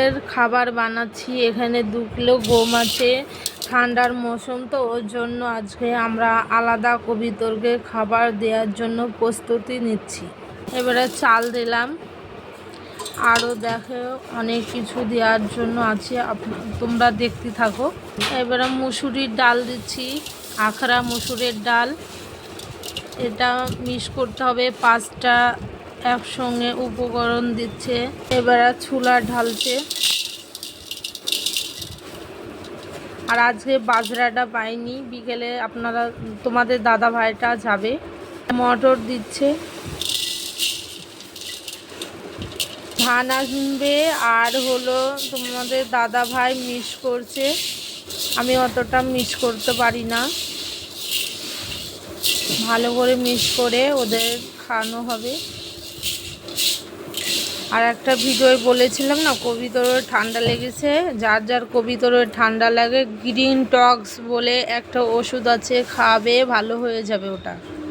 কবিতরের খাবার বানাচ্ছি। এখানে 2 কিলো গম আছে। ঠান্ডার মৌসুম তো ওর জন্য আজকে আমরা আলাদা কবিতরকে খাবার দেওয়ার জন্য প্রস্তুতি নিচ্ছি। এবারে চাল দিলাম, আরও দেখো অনেক কিছু দেওয়ার জন্য আছে, তোমরা দেখতে থাকো। এবারে মুসুরির ডাল দিচ্ছি, আখড়া মুসুরের ডাল। এটা মিক্স করতে হবে। 5টা একসঙ্গে উপকরণ দিচ্ছে। এবারে ছোলা ঢালছে। আর আজকে বাজরাটা পাইনি, বিকেলে তোমাদের দাদা ভাইটা যাবে। মটর দিচ্ছে, ধান আসবে। আর হলো তোমাদের দাদা ভাই মিক্স করছে, আমি অতটা মিক্স করতে পারি না। ভালো করে মিক্স করে ওদের খাওয়ানো হবে। আর একটা ভিডিওয় বলেছিলাম না, কবিতরের ঠান্ডা লেগেছে, যার যার কবিতরের ঠান্ডা লাগে গ্রিন টক্স বলে একটা ওষুধ আছে, খাবে ভালো হয়ে যাবে ওটা।